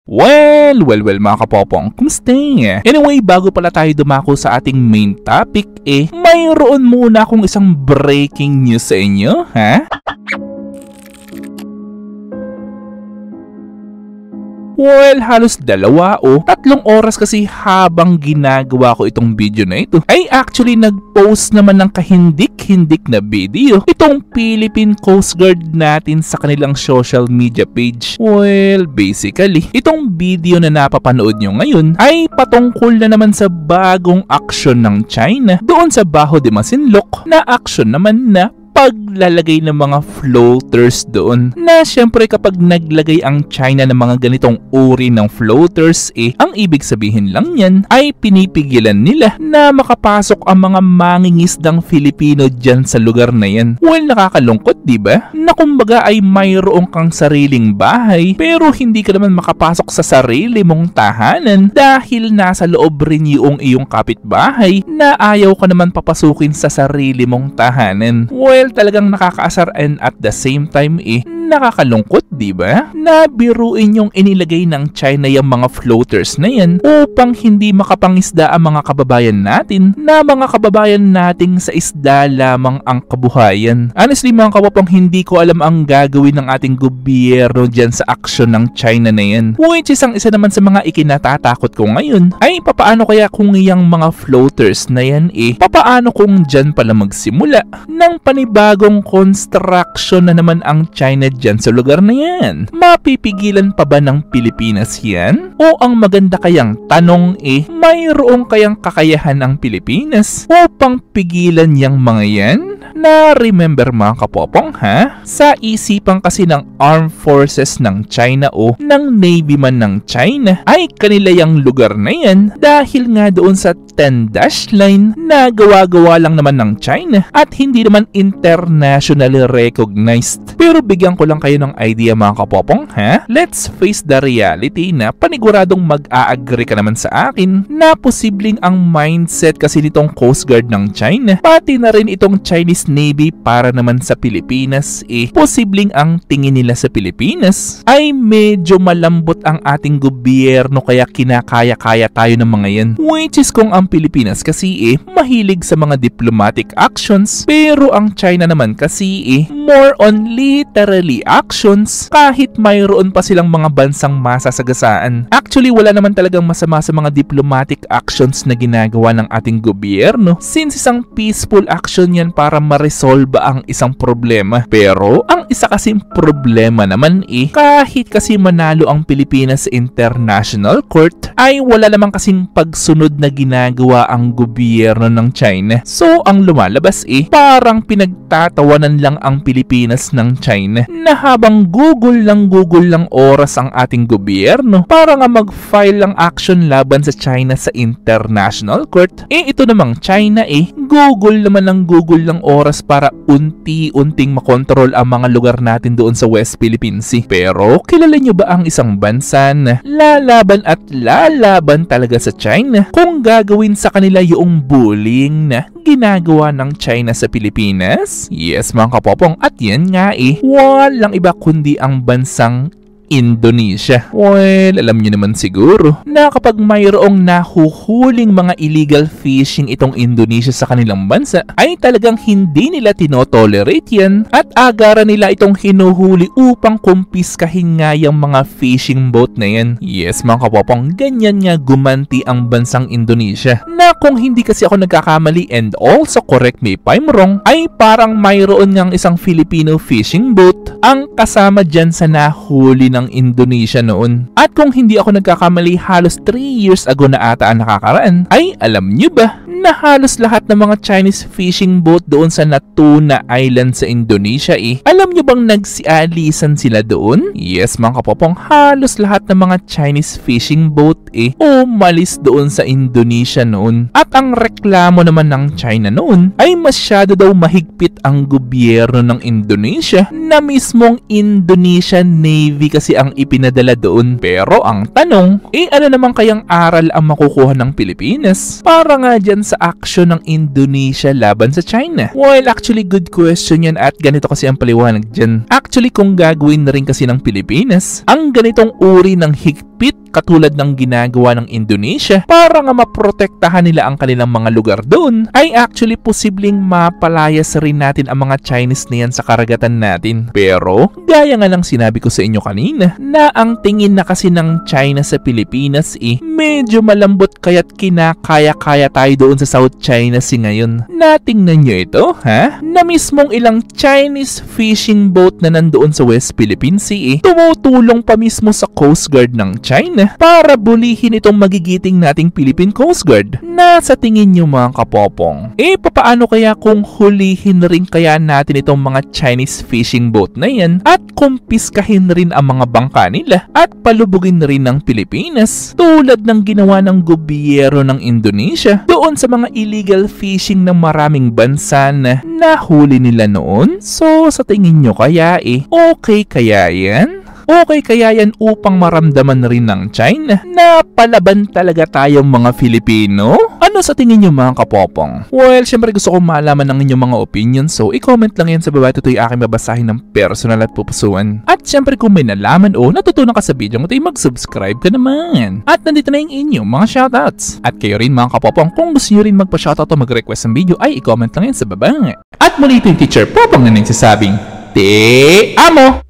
Well, mga kapopong, kumusta? Anyway, bago pala tayo dumako sa ating main topic, mayroon muna akong isang breaking news sa inyo, ha? Well, halos 2 o 3 oras kasi habang ginagawa ko itong video na ito ay actually nag-post naman ng kahindik-hindik na video itong Philippine Coast Guard natin sa kanilang social media page. Well, basically, itong video na napapanood nyo ngayon ay patungkol na naman sa bagong aksyon ng China doon sa Bajo de Masinloc na aksyon naman na paglalagay ng mga floaters doon. Na syempre kapag naglagay ang China ng mga ganitong uri ng floaters, ang ibig sabihin lang yan ay pinipigilan nila na makapasok ang mga mangingisdang Filipino dyan sa lugar na yan. Well, nakakalungkot, diba? Na kumbaga ay mayroong kang sariling bahay pero hindi ka naman makapasok sa sarili mong tahanan dahil nasa loob rin yung iyong kapitbahay na ayaw ka naman papasukin sa sarili mong tahanan. Well, talagang nakakaasar and at the same time nakakalungkot, diba? Na biruin yung inilagay ng China yung mga floaters na yan upang hindi makapangisda ang mga kababayan natin na mga kababayan nating sa isda lamang ang kabuhayan. Honestly mga kapapang, hindi ko alam ang gagawin ng ating gobyerno dyan sa aksyon ng China na yan. Which is ang isa naman sa mga ikinatatakot ko ngayon ay papaano kaya kung yung mga floaters na yan papaano kung dyan pala magsimula ng panibagong construction na naman ang China dyan sa lugar na yan? Mapipigilan pa ba ng Pilipinas yan? O ang maganda kayang tanong mayroong kayang kakayahan ang Pilipinas upang pigilan yang mga yan? Na remember mga kapopong, ha? Sa isipan kasi ng Armed Forces ng China o ng Navy man ng China ay kanila yung lugar na yan dahil nga doon sa 10-dash line na gawa-gawa lang naman ng China at hindi naman internationally recognized. Pero bigyan ko lang kayo ng idea mga kapopong, ha? Let's face the reality na paniguradong mag-a-agree ka naman sa akin na posibleng ang mindset kasi nitong Coast Guard ng China pati na rin itong Chinese Navy para naman sa Pilipinas posibleng ang tingin nila sa Pilipinas ay medyo malambot ang ating gobyerno kaya kinakaya-kaya tayo ng mga yan. Which is kung ang Pilipinas kasi mahilig sa mga diplomatic actions pero ang China naman kasi more on literally actions kahit mayroon pa silang mga bansang masasagasaan. Actually wala naman talagang masama sa mga diplomatic actions na ginagawa ng ating gobyerno since isang peaceful action yan para ma-resolve ang isang problema. Pero ang isa kasing problema naman kahit kasi manalo ang Pilipinas sa International Court ay wala naman kasing pagsunod na ginagawa ang gobyerno ng China. So ang lumalabas parang pinagtatawanan lang ang Pilipinas ng China na habang Google lang oras ang ating gobyerno para nga mag-file ng action laban sa China sa International Court. Ito namang China Google naman ng Google lang oras para unti-unting makontrol ang mga lugar natin doon sa West Philippine Sea. Pero kilala nyo ba ang isang bansa na lalaban at lalaban talaga sa China kung gagawin sa kanila yung bullying na ginagawa ng China sa Pilipinas? Yes mga kapopong, at yan nga walang iba kundi ang bansang Indonesia. Well, alam nyo naman siguro na kapag mayroong nahuhuling mga illegal fishing itong Indonesia sa kanilang bansa ay talagang hindi nila tinotolerate yan at agaran nila itong hinuhuli upang kumpiskahin nga yung mga fishing boat na yan. Yes mga kapopong, ganyan nga gumanti ang bansang Indonesia na kung hindi kasi ako nagkakamali and also correct me if I'm wrong ay parang mayroon ngang isang Filipino fishing boat ang kasama dyan sa nahuli ng Indonesia noon. At kung hindi ako nagkakamali, halos 3 years ago na ata ang nakakaraan, ay alam nyo ba na halos lahat ng mga Chinese fishing boat doon sa Natuna Island sa Indonesia alam nyo bang nagsialisan sila doon? Yes mga kapopong, halos lahat ng mga Chinese fishing boat umalis doon sa Indonesia noon. At ang reklamo naman ng China noon ay masyado daw mahigpit ang gobyerno ng Indonesia na mismong Indonesian Navy kasi ang ipinadala doon. Pero ang tanong, ano naman kayang aral ang makukuha ng Pilipinas para nga dyan sa aksyon ng Indonesia laban sa China? Well, actually good question yan at ganito kasi ang paliwanag dyan. Actually kung gagawin na rin kasi ng Pilipinas ang ganitong uri ng higpit mahigpit katulad ng ginagawa ng Indonesia para nga maprotektahan nila ang kanilang mga lugar doon, ay actually posibleng mapalayas rin natin ang mga Chinese na yan sa karagatan natin. Pero, gaya nga ng sinabi ko sa inyo kanina, na ang tingin na kasi ng China sa Pilipinas medyo malambot kaya't kinakaya-kaya tayo doon sa South China Sea ngayon. Natingnan nyo ito, ha? Na mismong ilang Chinese fishing boat na nandoon sa West Philippine Sea tumutulong pa mismo sa Coast Guard ng China para bulihin itong magigiting nating Philippine Coast Guard. Na sa tingin nyo mga kapopong, papaano kaya kung hulihin rin kaya natin itong mga Chinese fishing boat na yan at kumpiskahin rin ang mga bangka nila at palubugin rin ng Pilipinas tulad ng ginawa ng gobyerno ng Indonesia doon sa mga illegal fishing ng maraming bansa na nahuli nila noon? So sa tingin nyo kaya okay kaya yan? Okay kaya yan upang maramdaman rin ng China na palaban talaga tayong mga Filipino? Ano sa tingin nyo mga kapopong? Well, syempre gusto ko malaman ng inyong mga opinion, so i-comment lang yan sa baba. Ito'y aking babasahin ng personal at pupusuan. At syempre kung may nalaman o natutunan ka sa video mo, mag-subscribe ka naman. At nandito na yung inyong mga shoutouts. At kayo rin mga kapopong, kung gusto nyo rin magpa-shoutout o mag-request ng video, ay i-comment lang yan sa baba. At muli ito yung Teacher Popong na nagsasabing, Te Amo!